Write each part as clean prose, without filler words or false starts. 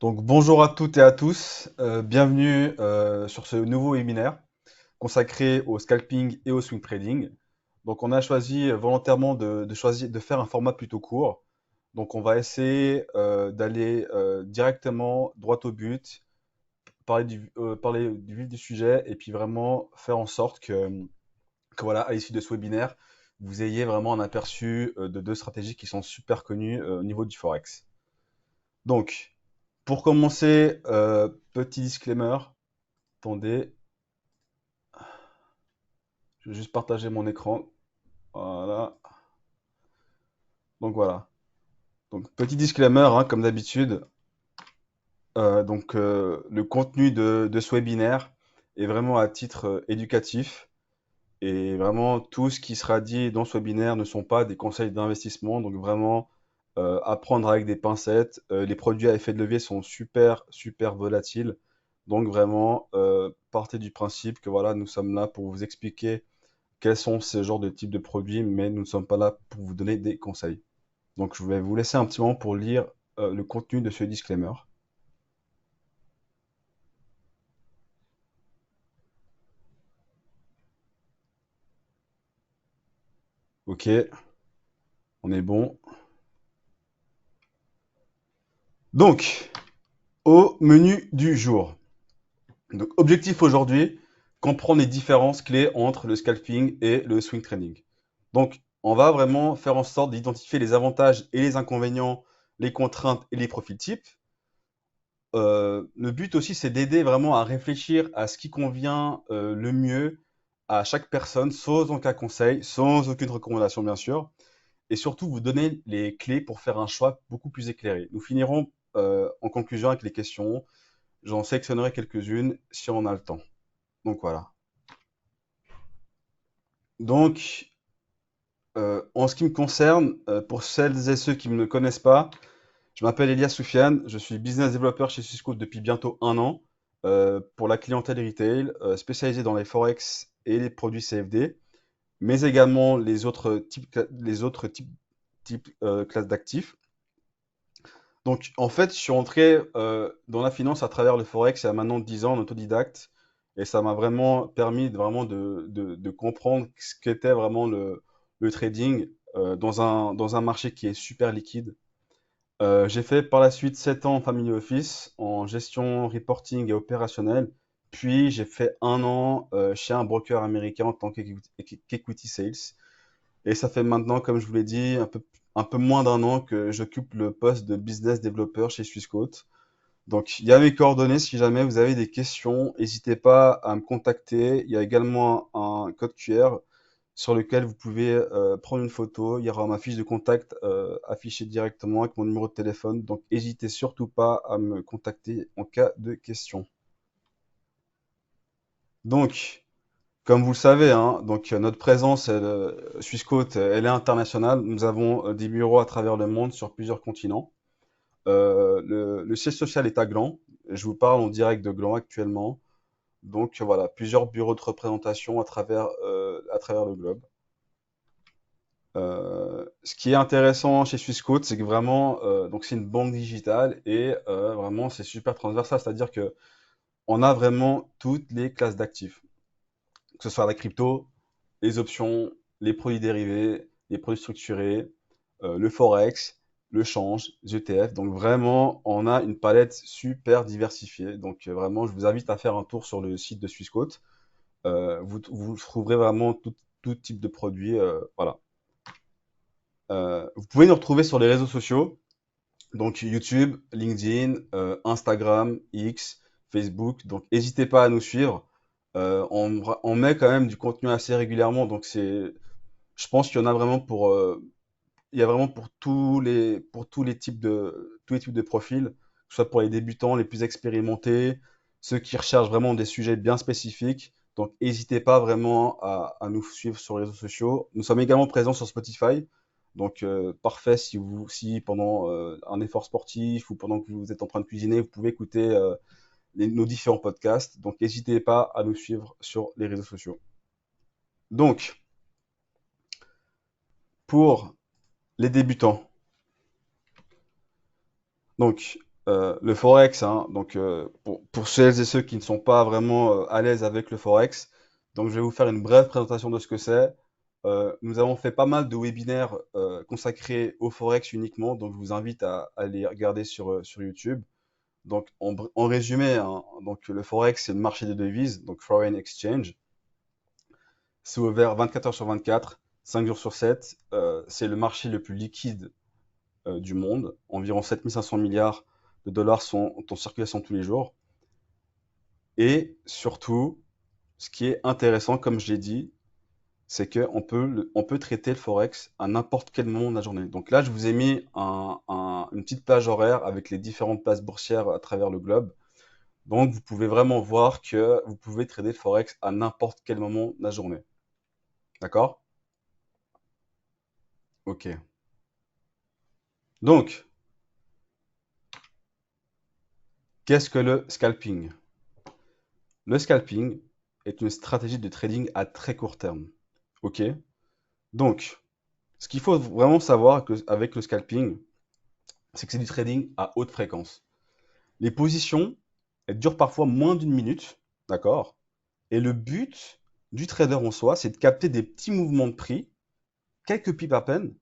Donc bonjour à toutes et à tous, bienvenue sur ce nouveau webinaire consacré au scalping et au swing trading. Donc on a choisi volontairement de faire un format plutôt court. Donc on va essayer d'aller directement droit au but, parler du vif du sujet et puis vraiment faire en sorte que voilà, à l'issue de ce webinaire, vous ayez vraiment un aperçu de deux stratégies qui sont super connues au niveau du Forex. Donc, pour commencer, petit disclaimer. Attendez, je vais juste partager mon écran. Voilà. Donc voilà. Donc petit disclaimer, hein, comme d'habitude. Le contenu de ce webinaire est vraiment à titre éducatif. Et vraiment, tout ce qui sera dit dans ce webinaire ne sont pas des conseils d'investissement. Donc vraiment, apprendre avec des pincettes. Les produits à effet de levier sont super, super volatiles. Donc vraiment, partez du principe que voilà, nous sommes là pour vous expliquer quels sont ces genres de types de produits, mais nous ne sommes pas là pour vous donner des conseils. Donc je vais vous laisser un petit moment pour lire le contenu de ce disclaimer. Ok, on est bon. Donc, au menu du jour. Donc, objectif aujourd'hui, comprendre les différences clés entre le scalping et le swing trading. Donc, on va vraiment faire en sorte d'identifier les avantages et les inconvénients, les contraintes et les profils types. Le but aussi, c'est d'aider vraiment à réfléchir à ce qui convient le mieux à chaque personne, sans aucun conseil, sans aucune recommandation, bien sûr, et surtout vous donner les clés pour faire un choix beaucoup plus éclairé. Nous finirons en conclusion avec les questions. J'en sélectionnerai quelques-unes si on a le temps. Donc voilà. Donc, en ce qui me concerne, pour celles et ceux qui ne me connaissent pas, je m'appelle Elias Soufiane, je suis business developer chez Swissquote depuis bientôt un an pour la clientèle retail, spécialisé dans les forex et les produits CFD, mais également les autres types classes d'actifs. Donc en fait, je suis entré dans la finance à travers le forex il y a maintenant 10 ans en autodidacte, et ça m'a vraiment permis de comprendre ce qu'était vraiment le trading dans un marché qui est super liquide. J'ai fait par la suite 7 ans en family office, en gestion, reporting et opérationnel. Puis j'ai fait un an chez un broker américain en tant qu'equity sales. Et ça fait maintenant, comme je vous l'ai dit, un peu moins d'un an que j'occupe le poste de business developer chez Swissquote. Donc il y a mes coordonnées, si jamais vous avez des questions, n'hésitez pas à me contacter. Il y a également un code QR sur lequel vous pouvez prendre une photo. Il y aura ma fiche de contact affichée directement avec mon numéro de téléphone. Donc, n'hésitez surtout pas à me contacter en cas de question. Donc, comme vous le savez, hein, donc notre présence, Swissquote, elle est internationale. Nous avons des bureaux à travers le monde sur plusieurs continents. Le siège social est à Gland. Je vous parle en direct de Gland actuellement. Donc voilà, plusieurs bureaux de représentation à travers le globe. Ce qui est intéressant chez Swissquote, c'est que vraiment, donc c'est une banque digitale et vraiment c'est super transversal, c'est-à-dire que on a vraiment toutes les classes d'actifs, que ce soit la crypto, les options, les produits dérivés, les produits structurés, le forex, le change, les ETF. Donc vraiment, on a une palette super diversifiée. Donc vraiment, je vous invite à faire un tour sur le site de Swissquote. Vous trouverez vraiment tout type de produits. Voilà. Vous pouvez nous retrouver sur les réseaux sociaux. Donc YouTube, LinkedIn, Instagram, X, Facebook. Donc n'hésitez pas à nous suivre. On met quand même du contenu assez régulièrement. Donc je pense qu'il y en a vraiment il y a vraiment pour tous les types de profils, que ce soit pour les débutants, les plus expérimentés, ceux qui recherchent vraiment des sujets bien spécifiques. Donc n'hésitez pas vraiment à nous suivre sur les réseaux sociaux. Nous sommes également présents sur Spotify. Donc parfait si pendant un effort sportif ou pendant que vous êtes en train de cuisiner, vous pouvez écouter nos différents podcasts. Donc n'hésitez pas à nous suivre sur les réseaux sociaux. Donc pour les débutants. Donc le Forex, hein, donc pour celles et ceux qui ne sont pas vraiment à l'aise avec le Forex, donc je vais vous faire une brève présentation de ce que c'est. Nous avons fait pas mal de webinaires consacrés au Forex uniquement, donc je vous invite à les regarder sur YouTube. Donc en résumé, hein, donc le Forex c'est le marché des devises, donc Foreign Exchange. C'est ouvert 24 heures sur 24, 5 jours sur 7. C'est le marché le plus liquide du monde. Environ 7500 milliards de dollars sont en circulation tous les jours. Et surtout, ce qui est intéressant, comme je l'ai dit, c'est qu'on peut, on peut traiter le Forex à n'importe quel moment de la journée. Donc là, je vous ai mis une petite plage horaire avec les différentes places boursières à travers le globe. Donc vous pouvez vraiment voir que vous pouvez trader le Forex à n'importe quel moment de la journée. D'accord? Ok. Donc, qu'est-ce que le scalping? Le scalping est une stratégie de trading à très court terme. Ok? Donc, ce qu'il faut vraiment savoir avec le scalping, c'est que c'est du trading à haute fréquence. Les positions, elles durent parfois moins d'une minute, d'accord? Et le but du trader en soi, c'est de capter des petits mouvements de prix, quelques pips à peine,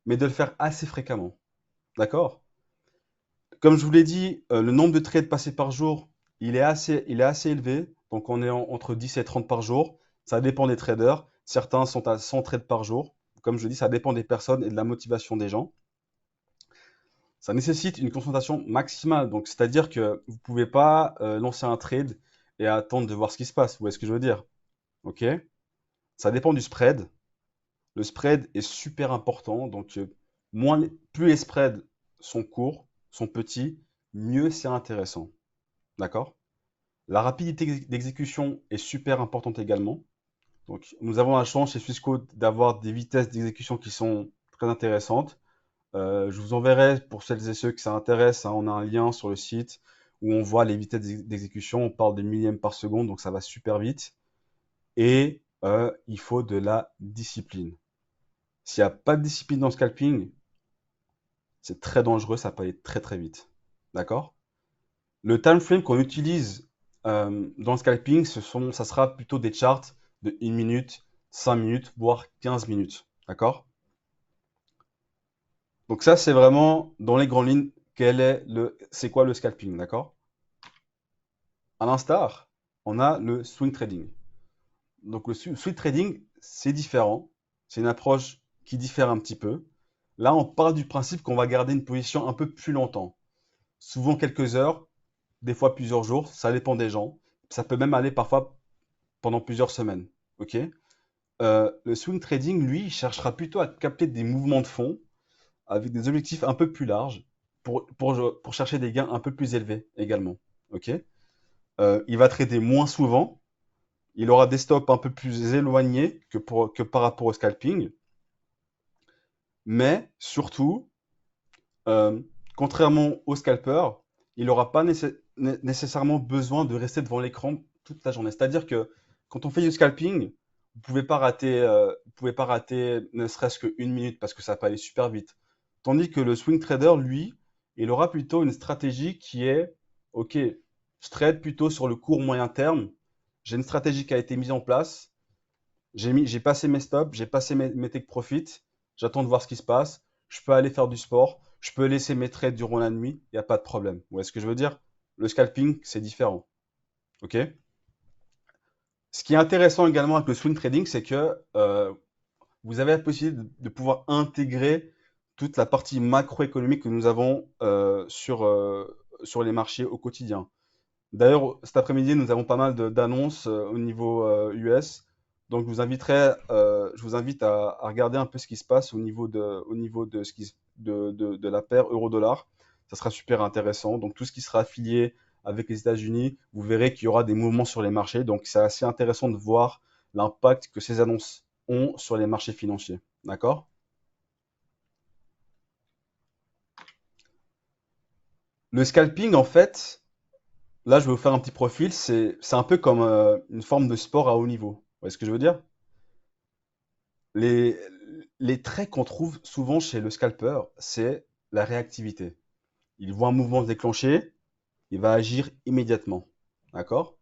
mais de le faire assez fréquemment, d'accord? Comme je vous l'ai dit, le nombre de trades passés par jour, il est assez élevé. Donc on est entre 10 et 30 par jour. Ça dépend des traders. Certains sont à 100 trades par jour. Comme je dis, ça dépend des personnes et de la motivation des gens. Ça nécessite une concentration maximale. Donc c'est-à-dire que vous ne pouvez pas lancer un trade et attendre de voir ce qui se passe. Vous voyez ce que je veux dire? Ok? Ça dépend du spread. Le spread est super important. Donc plus les spreads sont courts, sont petits, mieux c'est intéressant. D'accord? La rapidité d'exécution est super importante également. Donc, nous avons la chance chez Swissquote d'avoir des vitesses d'exécution qui sont très intéressantes. Je vous enverrai pour celles et ceux qui ça intéresse, hein, on a un lien sur le site où on voit les vitesses d'exécution. On parle des millièmes par seconde, donc ça va super vite. Et il faut de la discipline. S'il n'y a pas de discipline dans le scalping, c'est très dangereux, ça peut aller très très vite. D'accord? Le time frame qu'on utilise dans le scalping, ça sera plutôt des charts de 1 minute, 5 minutes, voire 15 minutes. D'accord? Donc ça, c'est vraiment dans les grandes lignes, c'est quoi le scalping, d'accord? À l'instar, on a le swing trading. Donc le swing trading, c'est différent. C'est une approche qui diffère un petit peu. Là, on part du principe qu'on va garder une position un peu plus longtemps. Souvent quelques heures, des fois plusieurs jours, ça dépend des gens. Ça peut même aller parfois pendant plusieurs semaines. Ok? Le swing trading, lui, il cherchera plutôt à capter des mouvements de fond avec des objectifs un peu plus larges pour chercher des gains un peu plus élevés également. Ok? Il va trader moins souvent. Il aura des stops un peu plus éloignés que par rapport au scalping. Mais surtout, euh, contrairement au scalper, il n'aura pas nécessairement besoin de rester devant l'écran toute la journée. C'est-à-dire que quand on fait du scalping, vous pouvez pas rater ne serait-ce qu'une minute parce que ça peut aller super vite. Tandis que le swing trader, lui, il aura plutôt une stratégie qui est, ok, je trade plutôt sur le court moyen terme. J'ai une stratégie qui a été mise en place. J'ai passé mes stops, j'ai passé mes take profits. J'attends de voir ce qui se passe. Je peux aller faire du sport. Je peux laisser mes trades durant la nuit. Il n'y a pas de problème. Vous voyez ce que je veux dire? Le scalping, c'est différent. Ok? Ce qui est intéressant également avec le swing trading, c'est que vous avez la possibilité de pouvoir intégrer toute la partie macroéconomique que nous avons sur les marchés au quotidien. D'ailleurs, cet après-midi, nous avons pas mal d'annonces au niveau US. Donc, je vous invite à regarder un peu ce qui se passe au niveau de, de la paire euro-dollar. Ça sera super intéressant. Donc, tout ce qui sera affilié avec les États-Unis, vous verrez qu'il y aura des mouvements sur les marchés. Donc, c'est assez intéressant de voir l'impact que ces annonces ont sur les marchés financiers. D'accord? Le scalping, en fait, là, je vais vous faire un petit profil. C'est un peu comme une forme de sport à haut niveau. Vous voyez ce que je veux dire? Les, les traits qu'on trouve souvent chez le scalper, c'est la réactivité. Il voit un mouvement se déclencher, il va agir immédiatement. D'accord?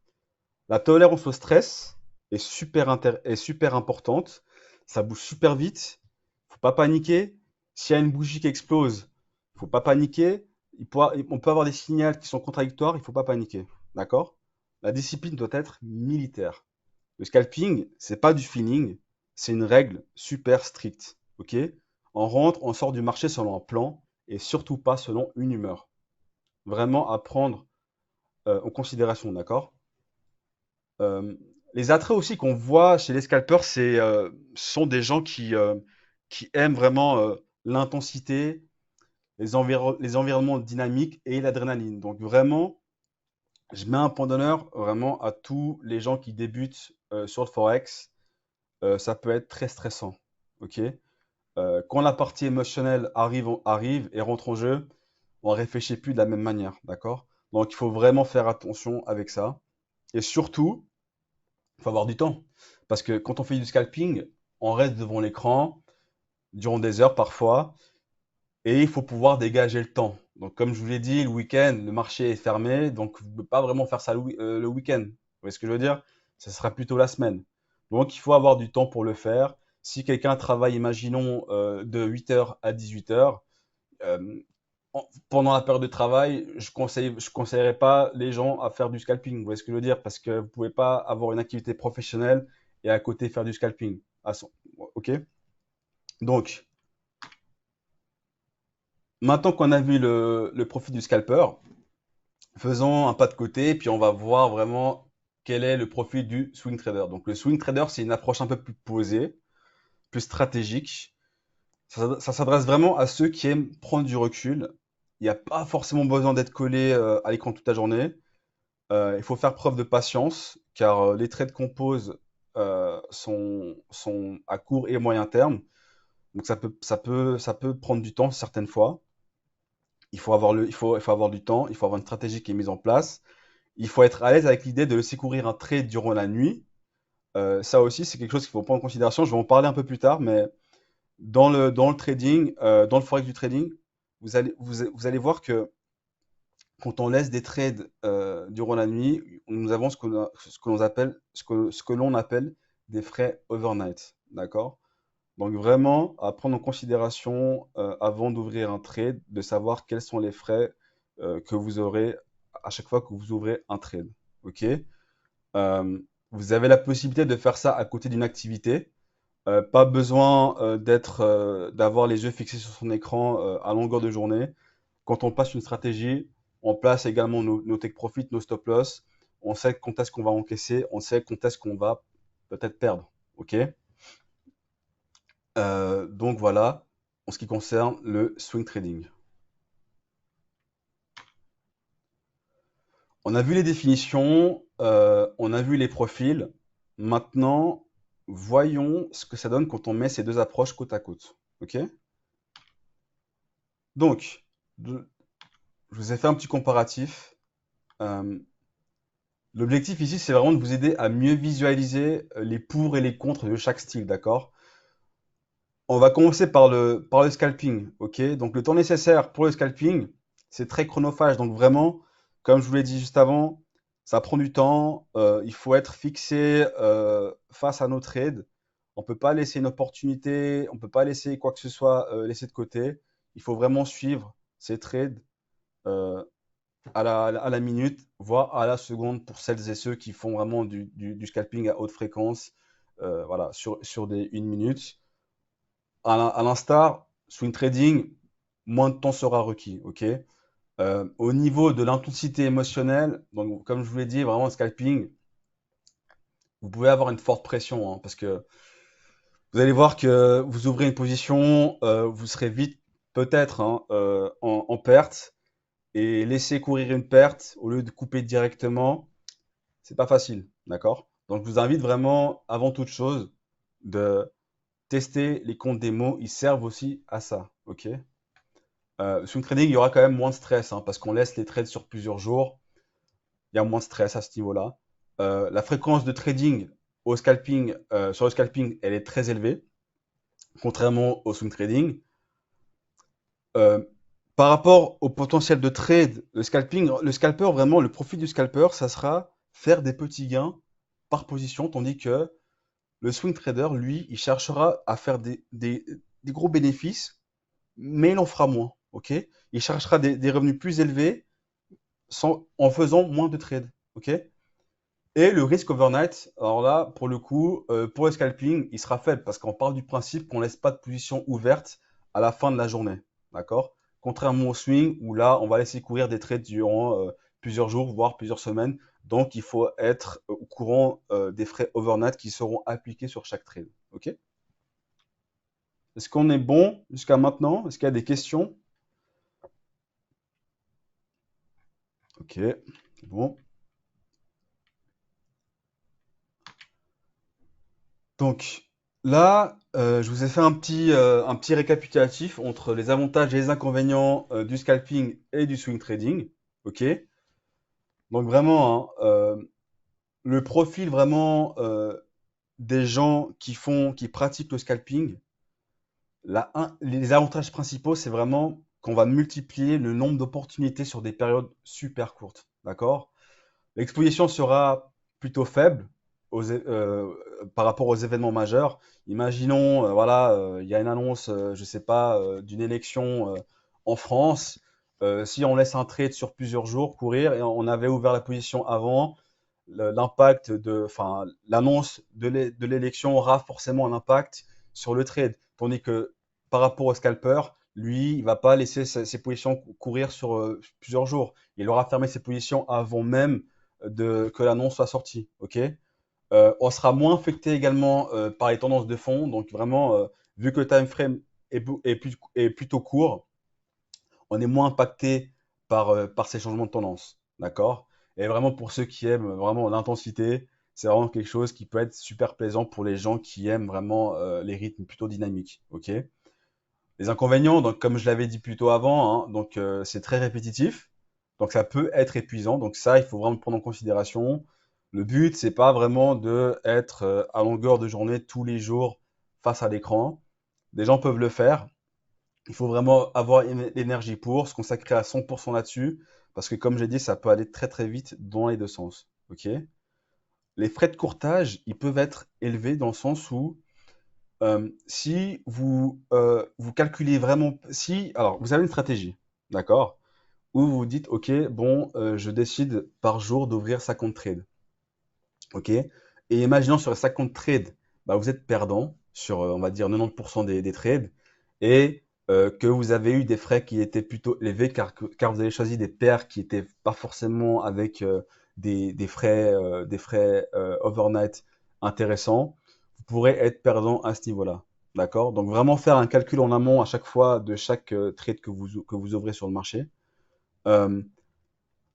La tolérance au stress est super importante. Ça bouge super vite. Faut pas paniquer. S'il y a une bougie qui explose, faut pas paniquer. On peut avoir des signaux qui sont contradictoires, il faut pas paniquer. D'accord? La discipline doit être militaire. Le scalping, c'est pas du feeling, c'est une règle super stricte. Ok? On rentre, on sort du marché selon un plan et surtout pas selon une humeur. Vraiment à prendre en considération, d'accord? Euh, les attraits aussi qu'on voit chez les scalpers, sont des gens qui aiment vraiment l'intensité, les environnements dynamiques et l'adrénaline. Donc vraiment, je mets un point d'honneur vraiment à tous les gens qui débutent sur le forex. Ça peut être très stressant, ok? Quand la partie émotionnelle arrive et rentre en jeu, on réfléchit plus de la même manière, d'accord? Donc il faut vraiment faire attention avec ça. Et surtout, il faut avoir du temps. Parce que quand on fait du scalping, on reste devant l'écran durant des heures parfois, et il faut pouvoir dégager le temps. Donc, comme je vous l'ai dit, le week-end, le marché est fermé, donc vous ne pouvez pas vraiment faire ça le week-end. Vous voyez ce que je veux dire? Ce sera plutôt la semaine. Donc, il faut avoir du temps pour le faire. Si quelqu'un travaille, imaginons, de 8 heures à 18 heures, euh, pendant la période de travail, je conseillerais pas les gens à faire du scalping. Vous voyez ce que je veux dire? Parce que vous pouvez pas avoir une activité professionnelle et à côté faire du scalping. Ok? Donc, maintenant qu'on a vu le profil du scalper, faisons un pas de côté, puis on va voir vraiment quel est le profil du swing trader. Donc, le swing trader, c'est une approche un peu plus posée, plus stratégique. Ça s'adresse vraiment à ceux qui aiment prendre du recul. Il n'y a pas forcément besoin d'être collé à l'écran toute la journée. Il faut faire preuve de patience, car les trades qu'on pose sont à court et moyen terme. Donc ça peut prendre du temps certaines fois. Il faut avoir du temps, il faut avoir une stratégie qui est mise en place. Il faut être à l'aise avec l'idée de laisser courir un trade durant la nuit. Ça aussi, c'est quelque chose qu'il faut prendre en considération. Je vais en parler un peu plus tard, mais dans le trading, dans le forex du trading, vous allez voir que quand on laisse des trades durant la nuit, nous avons ce que l'on appelle des frais overnight. D'accord? Donc vraiment, à prendre en considération avant d'ouvrir un trade, de savoir quels sont les frais que vous aurez à chaque fois que vous ouvrez un trade. OK? Euh, Vous avez la possibilité de faire ça à côté d'une activité. Pas besoin d'avoir les yeux fixés sur son écran à longueur de journée. Quand on passe une stratégie, on place également nos take profit, nos stop loss. On sait quand est-ce qu'on va encaisser, on sait quand est-ce qu'on va peut-être perdre. OK? Donc voilà, en ce qui concerne le swing trading. On a vu les définitions, on a vu les profils. Maintenant, voyons ce que ça donne quand on met ces deux approches côte à côte. OK? Donc, je vous ai fait un petit comparatif. Euh, L'objectif ici, c'est vraiment de vous aider à mieux visualiser les pour et les contre de chaque style, d'accord? On va commencer par le scalping, ok? Donc le temps nécessaire pour le scalping, c'est très chronophage. Donc vraiment, comme je vous l'ai dit juste avant, ça prend du temps. Il faut être fixé face à nos trades. On peut pas laisser une opportunité, on peut pas laisser quoi que ce soit laisser de côté. Il faut vraiment suivre ces trades euh, à la minute, voire à la seconde pour celles et ceux qui font vraiment du scalping à haute fréquence, voilà, sur des 1 minute. À l'instar, swing trading, moins de temps sera requis, ok? Au niveau de l'intensité émotionnelle, donc comme je vous l'ai dit, vraiment le scalping, vous pouvez avoir une forte pression, hein, parce que vous allez voir que vous ouvrez une position, vous serez vite peut-être hein, en perte, et laisser courir une perte au lieu de couper directement, c'est pas facile, d'accord? Donc je vous invite vraiment, avant toute chose, de tester les comptes démo, ils servent aussi à ça, ok? Swing trading, il y aura quand même moins de stress, hein, parce qu'on laisse les trades sur plusieurs jours. Il y a moins de stress à ce niveau-là. La fréquence de trading sur le scalping, elle est très élevée, contrairement au swing trading. Euh, Par rapport au potentiel de trade, le scalping, le scalper, vraiment, le profit du scalper, ça sera faire des petits gains par position, tandis que le swing trader, lui, il cherchera à faire des gros bénéfices, mais il en fera moins, ok? Il cherchera des revenus plus élevés en faisant moins de trades, ok? Et le risque overnight, alors là, pour le coup, pour le scalping, il sera faible parce qu'on part du principe qu'on laisse pas de position ouverte à la fin de la journée. D'accord? Contrairement au swing où là, on va laisser courir des trades durant plusieurs jours, voire plusieurs semaines. Donc, il faut être au courant des frais overnight qui seront appliqués sur chaque trade. OK? Est-ce qu'on est bon jusqu'à maintenant? Est-ce qu'il y a des questions? OK. Bon. Donc là, je vous ai fait un petit récapitulatif entre les avantages et les inconvénients du scalping et du swing trading. Ok? Donc vraiment, hein, le profil vraiment des gens qui pratiquent le scalping, les avantages principaux, c'est vraiment qu'on va multiplier le nombre d'opportunités sur des périodes super courtes. D'accord? L'exposition sera plutôt faible par rapport aux événements majeurs. Imaginons, voilà, il y a une annonce, je sais pas, d'une élection en France. Si on laisse un trade sur plusieurs jours courir et on avait ouvert la position avant, enfin, l'annonce de l'élection aura forcément un impact sur le trade. Tandis que par rapport au scalper, lui, il va pas laisser ses positions courir sur plusieurs jours. Il aura fermé ses positions avant même que l'annonce soit sortie. Ok. On sera moins affecté également par les tendances de fond. Donc vraiment, vu que le time frame est plutôt court, on est moins impacté par ces changements de tendance. D'accord? Et vraiment pour ceux qui aiment vraiment l'intensité, c'est vraiment quelque chose qui peut être super plaisant pour les gens qui aiment vraiment les rythmes plutôt dynamiques. Ok? Les inconvénients, donc comme je l'avais dit plus tôt avant, hein, donc c'est très répétitif, donc ça peut être épuisant. Donc ça, il faut vraiment le prendre en considération. Le but, c'est pas vraiment de être à longueur de journée tous les jours face à l'écran. Des gens peuvent le faire. Il faut vraiment avoir l'énergie pour se consacrer à 100% là-dessus, parce que comme j'ai dit, ça peut aller très très vite dans les deux sens. Ok? Les frais de courtage, ils peuvent être élevés dans le sens où si vous calculez vraiment, si, alors vous avez une stratégie, d'accord, où vous vous dites, ok, bon, je décide par jour d'ouvrir 50 trades, ok, et imaginons sur les 50 trades, bah, vous êtes perdant sur, on va dire, 90% des trades, et que vous avez eu des frais qui étaient plutôt élevés car vous avez choisi des paires qui étaient pas forcément avec des frais overnight intéressants, vous pourrez être perdant à ce niveau-là. D'accord? Donc vraiment faire un calcul en amont à chaque fois de chaque trade que vous ouvrez sur le marché. Euh,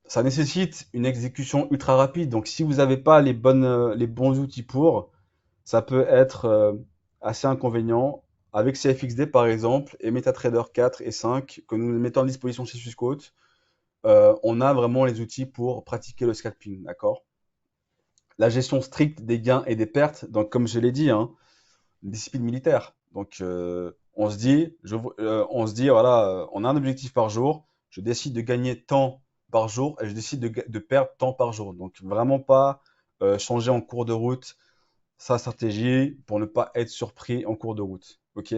Ça nécessite une exécution ultra rapide. Donc si vous n'avez pas les bons outils pour, ça peut être assez inconvénient. Avec CFXD par exemple, et MetaTrader 4 et 5, que nous mettons à disposition chez Swissquote, on a vraiment les outils pour pratiquer le scalping. D'accord? La gestion stricte des gains et des pertes, donc comme je l'ai dit, hein, discipline militaire. Donc, on se dit, voilà, on a un objectif par jour. Je décide de gagner tant par jour et je décide de perdre tant par jour. Donc, vraiment pas changer en cours de route sa stratégie pour ne pas être surpris en cours de route. Ok.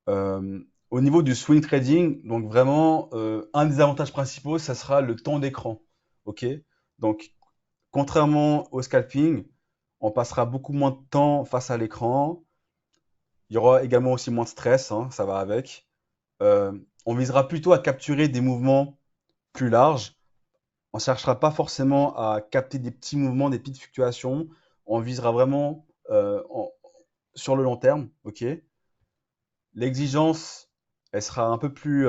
Au niveau du swing trading, donc vraiment, un des avantages principaux, ça sera le temps d'écran. Ok. Donc, contrairement au scalping, on passera beaucoup moins de temps face à l'écran. Il y aura également aussi moins de stress, hein, ça va avec. On visera plutôt à capturer des mouvements plus larges. On ne cherchera pas forcément à capter des petits mouvements, des petites fluctuations. On visera vraiment sur le long terme. Ok. L'exigence, elle sera un peu plus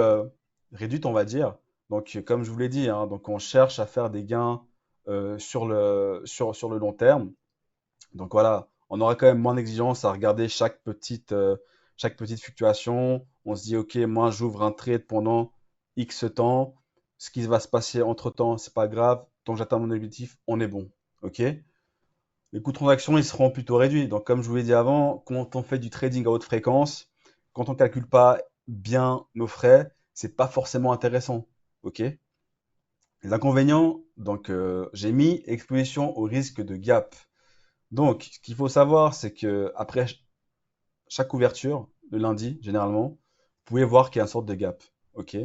réduite, on va dire. Donc, comme je vous l'ai dit, hein, donc on cherche à faire des gains sur le long terme. Donc voilà, on aura quand même moins d'exigence à regarder chaque petite fluctuation. On se dit, OK, moi j'ouvre un trade pendant X temps. Ce qui va se passer entre-temps, c'est pas grave. Tant que j'atteins mon objectif, on est bon. OK? Les coûts de transaction, ils seront plutôt réduits. Donc, comme je vous l'ai dit avant, quand on fait du trading à haute fréquence, quand on ne calcule pas bien nos frais, c'est pas forcément intéressant. Ok? Les inconvénients, donc j'ai mis exposition au risque de gap. Donc, ce qu'il faut savoir, c'est que après chaque ouverture, le lundi, généralement, vous pouvez voir qu'il y a une sorte de gap. Ok?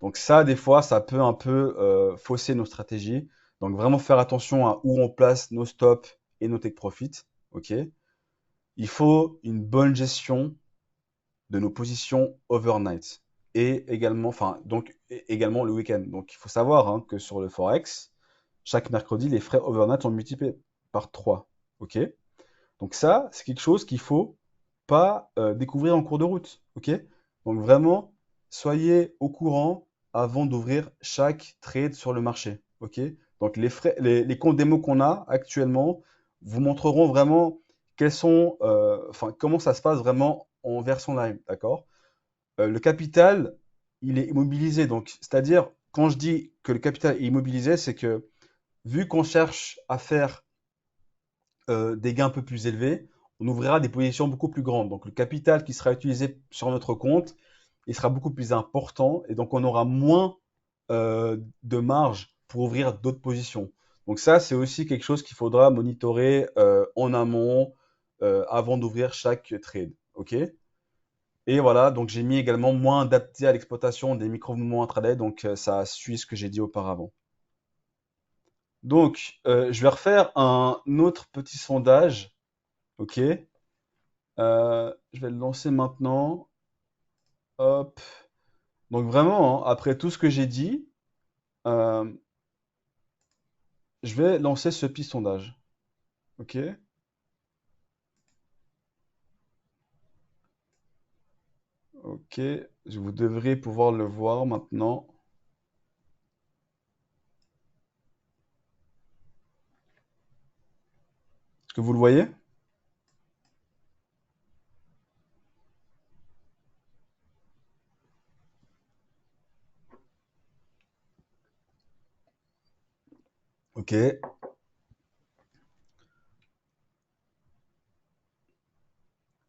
Donc ça, des fois, ça peut un peu fausser nos stratégies. Donc vraiment faire attention à où on place nos stops et nos take profit. Ok? Il faut une bonne gestion de nos positions overnight et également, enfin, donc également le week-end. Donc il faut savoir hein, que sur le Forex, chaque mercredi, les frais overnight sont multipliés par 3. Ok? Donc ça, c'est quelque chose qu'il faut pas découvrir en cours de route. Ok? Donc vraiment, soyez au courant avant d'ouvrir chaque trade sur le marché. Ok? Donc les frais, les comptes démo qu'on a actuellement vous montreront vraiment quels sont, enfin comment ça se passe vraiment en version live. D'accord? Le capital, il est immobilisé. Donc, c'est-à-dire, quand je dis que le capital est immobilisé, c'est que vu qu'on cherche à faire des gains un peu plus élevés, on ouvrira des positions beaucoup plus grandes. Donc le capital qui sera utilisé sur notre compte, il sera beaucoup plus important et donc on aura moins de marge pour ouvrir d'autres positions. Donc ça, c'est aussi quelque chose qu'il faudra monitorer en amont avant d'ouvrir chaque trade. OK? Et voilà, donc j'ai mis également moins adapté à l'exploitation des micro-mouvements intraday, donc ça suit ce que j'ai dit auparavant. Donc, je vais refaire un autre petit sondage. Ok. Je vais le lancer maintenant. Hop. Donc vraiment, hein, après tout ce que j'ai dit, euh, je vais lancer ce petit sondage. Ok. Ok. Vous devrez pouvoir le voir maintenant. Est-ce que vous le voyez? Ok.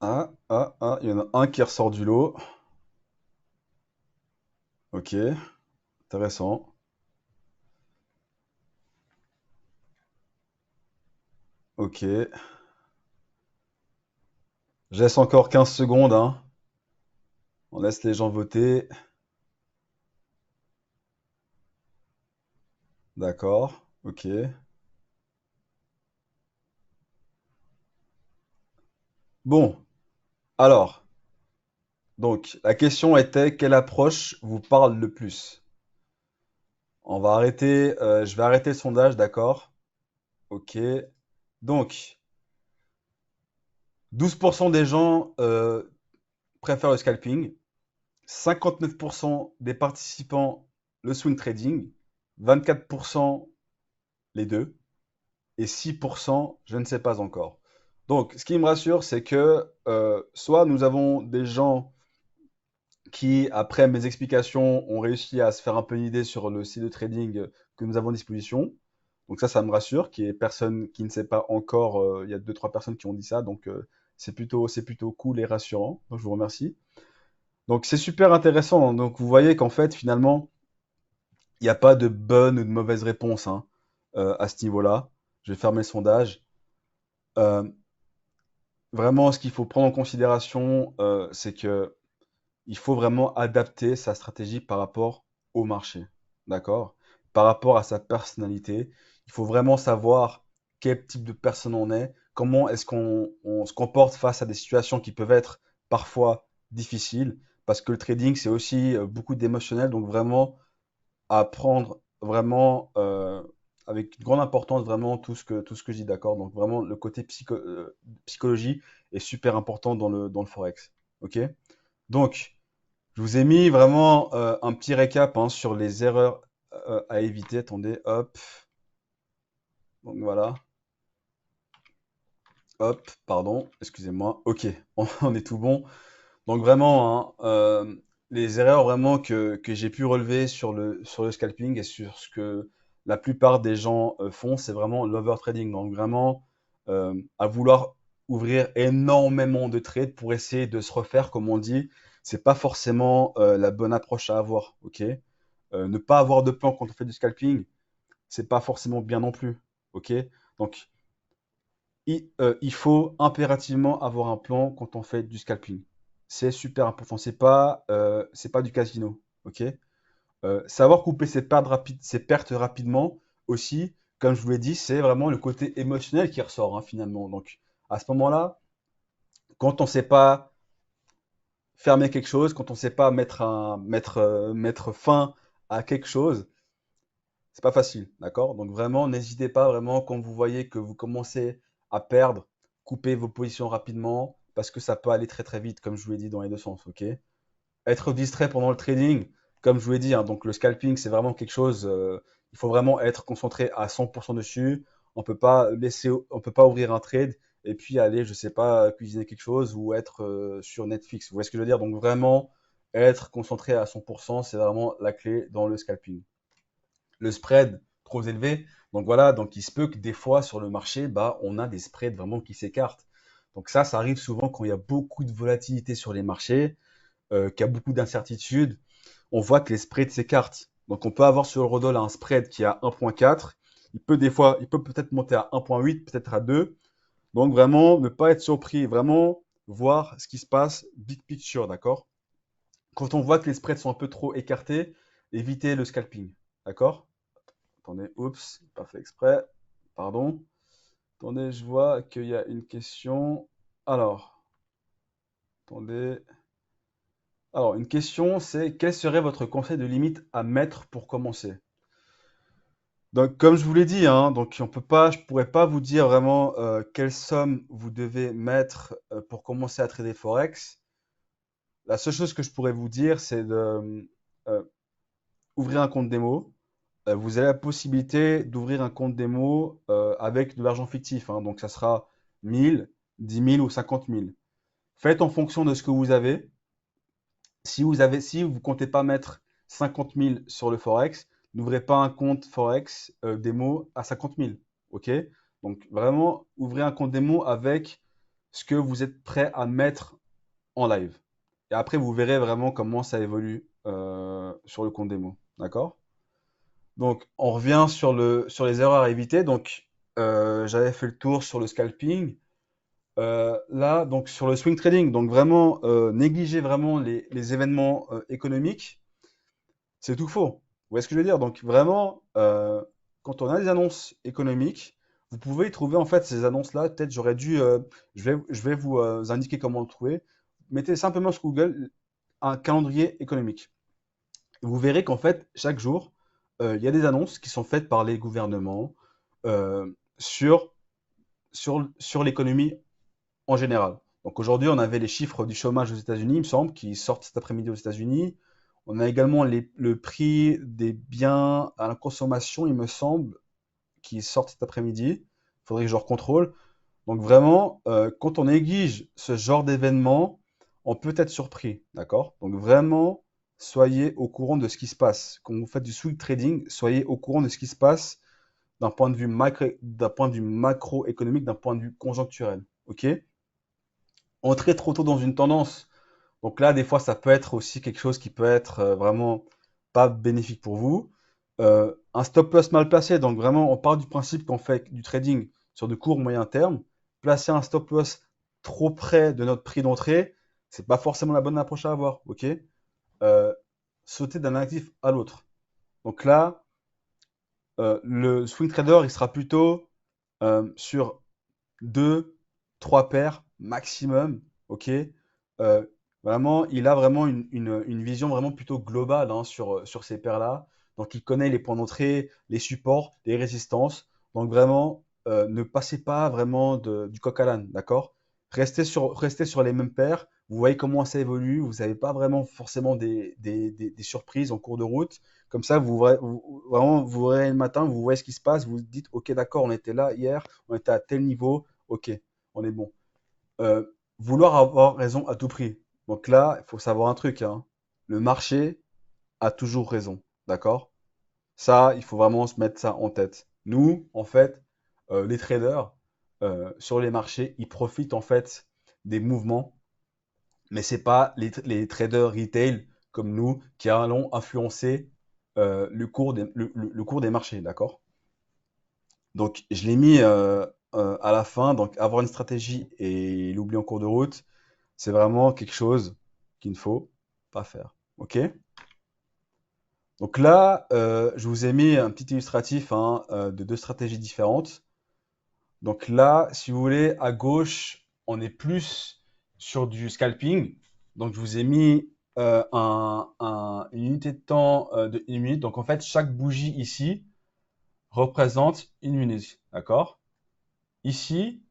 Ah, ah, ah, il y en a un qui ressort du lot. Ok. Intéressant. Ok. Je laisse encore 15 secondes, hein. On laisse les gens voter. D'accord. Ok. Bon. Alors, donc, la question était, quelle approche vous parle le plus? On va arrêter, je vais arrêter le sondage, d'accord? Ok. Donc, 12% des gens préfèrent le scalping, 59% des participants le swing trading, 24% les deux, et 6% je ne sais pas encore. Donc, ce qui me rassure, c'est que soit nous avons des gens qui, après mes explications, ont réussi à se faire un peu une idée sur le site de trading que nous avons à disposition. Donc ça me rassure, qu'il y ait personne qui ne sait pas encore. Il y a deux, trois personnes qui ont dit ça, donc c'est plutôt cool et rassurant. Donc je vous remercie. Donc c'est super intéressant. Donc vous voyez qu'en fait, finalement, il n'y a pas de bonne ou de mauvaise réponse hein, à ce niveau-là. Je vais fermer le sondage. Euh, Vraiment, ce qu'il faut prendre en considération, c'est que il faut vraiment adapter sa stratégie par rapport au marché. D'accord? Par rapport à sa personnalité. Il faut vraiment savoir quel type de personne on est, comment est-ce qu'on se comporte face à des situations qui peuvent être parfois difficiles, parce que le trading, c'est aussi beaucoup d'émotionnel, donc vraiment à prendre vraiment avec une grande importance vraiment tout ce que je dis, d'accord? Donc vraiment le côté psychologie est super important dans le forex. OK? Donc, je vous ai mis vraiment un petit récap hein, sur les erreurs à éviter. Attendez, hop. Donc voilà, hop, pardon, excusez-moi. Ok, on est tout bon. Donc vraiment, hein, les erreurs vraiment que j'ai pu relever sur le scalping et sur ce que la plupart des gens font, c'est vraiment l'overtrading. Donc vraiment, à vouloir ouvrir énormément de trades pour essayer de se refaire, comme on dit. c'est pas forcément la bonne approche à avoir, ok? Ne pas avoir de plan quand on fait du scalping, c'est pas forcément bien non plus, ok? Donc, il faut impérativement avoir un plan quand on fait du scalping. C'est super important. C'est pas du casino, ok? Savoir couper ses pertes rapidement aussi, comme je vous l'ai dit, c'est vraiment le côté émotionnel qui ressort hein, finalement. Donc, à ce moment-là, quand on ne sait pas fermer quelque chose, quand on ne sait pas mettre fin à quelque chose, c'est pas facile, d'accord? Donc vraiment, n'hésitez pas vraiment quand vous voyez que vous commencez à perdre, coupez vos positions rapidement parce que ça peut aller très très vite, comme je vous l'ai dit dans les deux sens, ok? Être distrait pendant le trading, comme je vous l'ai dit, hein, donc le scalping, c'est vraiment quelque chose, il faut vraiment être concentré à 100% dessus. On peut pas ouvrir un trade et puis aller, je sais pas, cuisiner quelque chose ou être sur Netflix. Vous voyez ce que je veux dire? Donc vraiment, être concentré à 100%, c'est vraiment la clé dans le scalping. Le spread trop élevé, donc voilà, donc il se peut que des fois sur le marché, bah, on a des spreads vraiment qui s'écartent. Donc ça arrive souvent quand il y a beaucoup de volatilité sur les marchés, qu'il y a beaucoup d'incertitudes, on voit que les spreads s'écartent. Donc on peut avoir sur l'eurodoll un spread qui est à 1.4. Il peut peut-être monter à 1.8, peut-être à 2. Donc vraiment, ne pas être surpris, vraiment voir ce qui se passe, big picture, d'accord? Quand on voit que les spreads sont un peu trop écartés, évitez le scalping, d'accord? Attendez, oups, pas fait exprès, pardon. Attendez, je vois qu'il y a une question. Alors, attendez. Alors, une question, c'est quel serait votre conseil de limite à mettre pour commencer? Donc, comme je vous l'ai dit, hein, donc je pourrais pas vous dire vraiment quelle somme vous devez mettre pour commencer à trader Forex. La seule chose que je pourrais vous dire, c'est de euh, ouvrir un compte démo. Vous avez la possibilité d'ouvrir un compte démo avec de l'argent fictif, hein, donc ça sera 1000, 10 000 ou 50 000. Faites en fonction de ce que vous avez. Si vous comptez pas mettre 50 000 sur le Forex, n'ouvrez pas un compte Forex démo à 50 000. OK? Donc vraiment, ouvrez un compte démo avec ce que vous êtes prêt à mettre en live. Et après, vous verrez vraiment comment ça évolue sur le compte démo. D'accord? Donc, on revient sur les erreurs à éviter. Donc, j'avais fait le tour sur le scalping. Là, donc sur le swing trading, donc vraiment négliger vraiment les événements économiques, c'est tout faux. Vous voyez ce que je veux dire? Donc vraiment, quand on a des annonces économiques, vous pouvez y trouver en fait ces annonces-là. Peut-être je vais vous indiquer comment le trouver. Mettez simplement sur Google un calendrier économique. Vous verrez qu'en fait, chaque jour, il y a des annonces qui sont faites par les gouvernements euh, sur, sur l'économie en général. Donc aujourd'hui, on avait les chiffres du chômage aux États-Unis, il me semble, qui sortent cet après-midi aux États-Unis. On a également le prix des biens à la consommation, il me semble, qui sortent cet après-midi. Il faudrait que je recontrôle. Donc vraiment, quand on néglige ce genre d'événement, on peut être surpris, d'accord? Donc vraiment, soyez au courant de ce qui se passe. Quand vous faites du swing trading, soyez au courant de ce qui se passe d'un point de vue macroéconomique, d'un point de vue conjoncturel, ok? Entrer trop tôt dans une tendance. Donc là, des fois, ça peut être aussi quelque chose qui peut être vraiment pas bénéfique pour vous. Un stop loss mal placé. Donc vraiment, on part du principe qu'on fait du trading sur de court moyen terme. Placer un stop loss trop près de notre prix d'entrée, c'est pas forcément la bonne approche à avoir. Ok? Euh, Sauter d'un actif à l'autre. Donc là, le swing trader, il sera plutôt sur deux, trois paires maximum, ok? Vraiment, il a vraiment une vision vraiment plutôt globale hein, sur ces paires-là. Donc, il connaît les points d'entrée, les supports, les résistances. Donc, vraiment, ne passez pas vraiment du coq à l'âne, d'accord? Restez sur les mêmes paires. Vous voyez comment ça évolue. Vous n'avez pas vraiment forcément des surprises en cours de route. Comme ça, vraiment, vous verrez le matin, vous voyez ce qui se passe. Vous vous dites, OK, d'accord, on était là hier, on était à tel niveau. Ok, on est bon. Euh, Vouloir avoir raison à tout prix. Donc là, il faut savoir un truc, hein. Le marché a toujours raison. D'accord? Ça, il faut vraiment se mettre ça en tête. Nous, en fait, les traders sur les marchés, ils profitent en fait des mouvements mais c'est pas les traders retail comme nous qui allons influencer le cours des marchés, d'accord? Donc, je l'ai mis à la fin. Donc, avoir une stratégie et l'oublier en cours de route, c'est vraiment quelque chose qu'il ne faut pas faire. OK? Donc là, je vous ai mis un petit illustratif hein, de deux stratégies différentes. Donc là, si vous voulez, à gauche, on est plus sur du scalping. Donc je vous ai mis une unité de temps de 1 minute. Donc en fait, chaque bougie ici représente 1 minute. D'accord? Ici,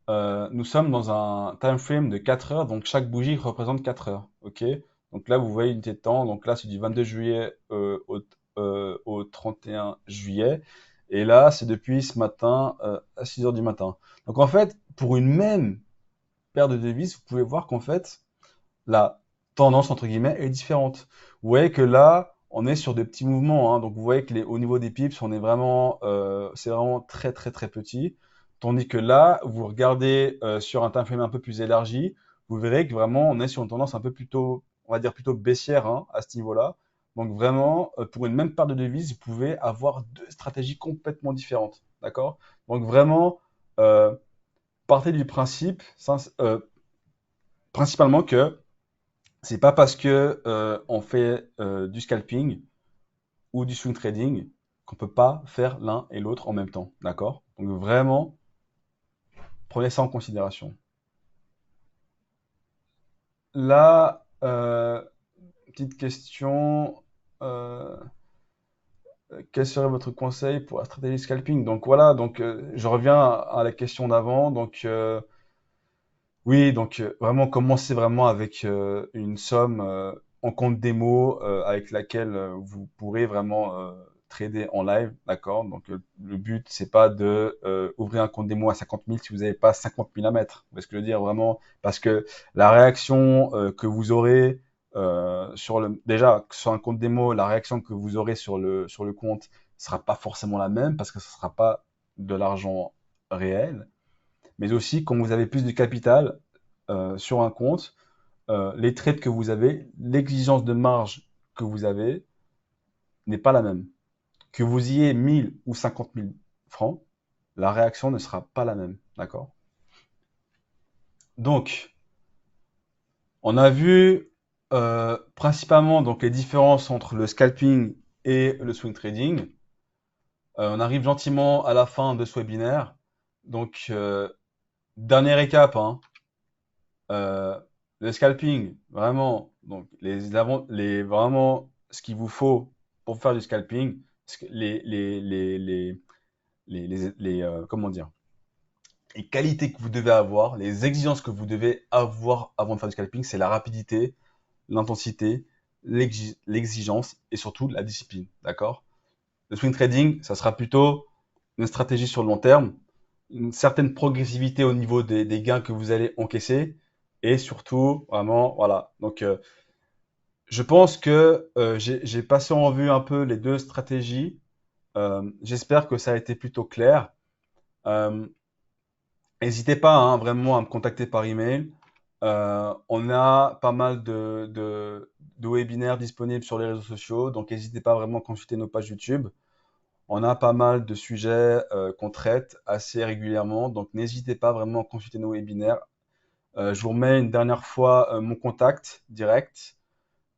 nous sommes dans un time frame de 4 heures. Donc chaque bougie représente 4 heures. OK? Donc là, vous voyez l'unité de temps. Donc là, c'est du 22 juillet au 31 juillet. Et là, c'est depuis ce matin à 6 heures du matin. Donc en fait, pour une même paire de devises, vous pouvez voir qu'en fait, la tendance, entre guillemets, est différente. Vous voyez que là, on est sur des petits mouvements. Hein. Donc vous voyez que au niveau des pips, c'est vraiment très très très petit. Tandis que là, vous regardez sur un time frame un peu plus élargi, vous verrez que vraiment, on est sur une tendance un peu plutôt, on va dire plutôt baissière hein, à ce niveau-là. Donc vraiment, pour une même paire de devises, vous pouvez avoir deux stratégies complètement différentes. D'accord? Donc vraiment, euh, partez du principe, principalement que c'est pas parce que on fait du scalping ou du swing trading qu'on peut pas faire l'un et l'autre en même temps. D'accord? Donc vraiment, prenez ça en considération. Là, petite question. euh, Quel serait votre conseil pour la stratégie scalping? Donc voilà, donc je reviens à la question d'avant. Donc oui, donc vraiment commencer vraiment avec une somme en compte démo avec laquelle vous pourrez vraiment trader en live, d'accord? Donc le but c'est pas de ouvrir un compte démo à 50 000 si vous n'avez pas 50 000 à mettre. Vous voyez ce que je veux dire vraiment? Parce que la réaction que vous aurez déjà sur un compte démo, la réaction que vous aurez sur le compte sera pas forcément la même parce que ce sera pas de l'argent réel, mais aussi quand vous avez plus de capital sur un compte, les trades que vous avez, l'exigence de marge que vous avez n'est pas la même. Que vous y ayez 1000 ou 50 000 francs, la réaction ne sera pas la même. D'accord? Donc, on a vu principalement donc, les différences entre le scalping et le swing trading. On arrive gentiment à la fin de ce webinaire. Donc, dernier récap, hein. Euh, le scalping, vraiment, donc vraiment, ce qu'il vous faut pour faire du scalping, comment dire, les qualités que vous devez avoir, les exigences que vous devez avoir avant de faire du scalping, c'est la rapidité, l'intensité, l'exigence et surtout la discipline, d'accord? Le swing trading, ça sera plutôt une stratégie sur le long terme, une certaine progressivité au niveau des gains que vous allez encaisser et surtout vraiment voilà. Donc je pense que j'ai passé en revue un peu les deux stratégies. J'espère que ça a été plutôt clair. Euh, N'hésitez pas hein, vraiment à me contacter par email. On a pas mal de webinaires disponibles sur les réseaux sociaux, donc n'hésitez pas vraiment à consulter nos pages YouTube. On a pas mal de sujets qu'on traite assez régulièrement, donc n'hésitez pas vraiment à consulter nos webinaires. Je vous remets une dernière fois mon contact direct,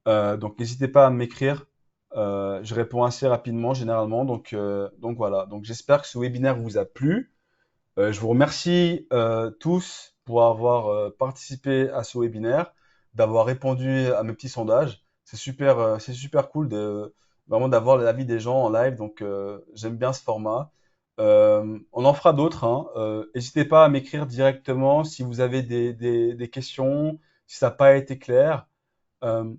donc n'hésitez pas à m'écrire. Je réponds assez rapidement généralement, donc voilà. Donc j'espère que ce webinaire vous a plu. Je vous remercie tous pour avoir participé à ce webinaire, d'avoir répondu à mes petits sondages. C'est super cool de vraiment d'avoir l'avis des gens en live. Donc j'aime bien ce format. On en fera d'autres. Hein. N'hésitez pas à m'écrire directement si vous avez des questions, si ça n'a pas été clair. Euh,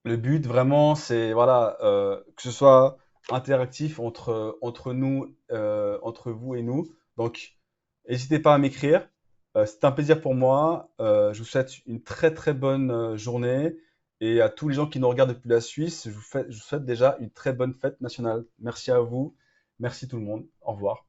le but vraiment, c'est voilà que ce soit interactif entre nous, entre vous et nous. Donc, n'hésitez pas à m'écrire. C'est un plaisir pour moi. Je vous souhaite une très très bonne journée et à tous les gens qui nous regardent depuis la Suisse, je vous souhaite déjà une très bonne fête nationale. Merci à vous. Merci tout le monde. Au revoir.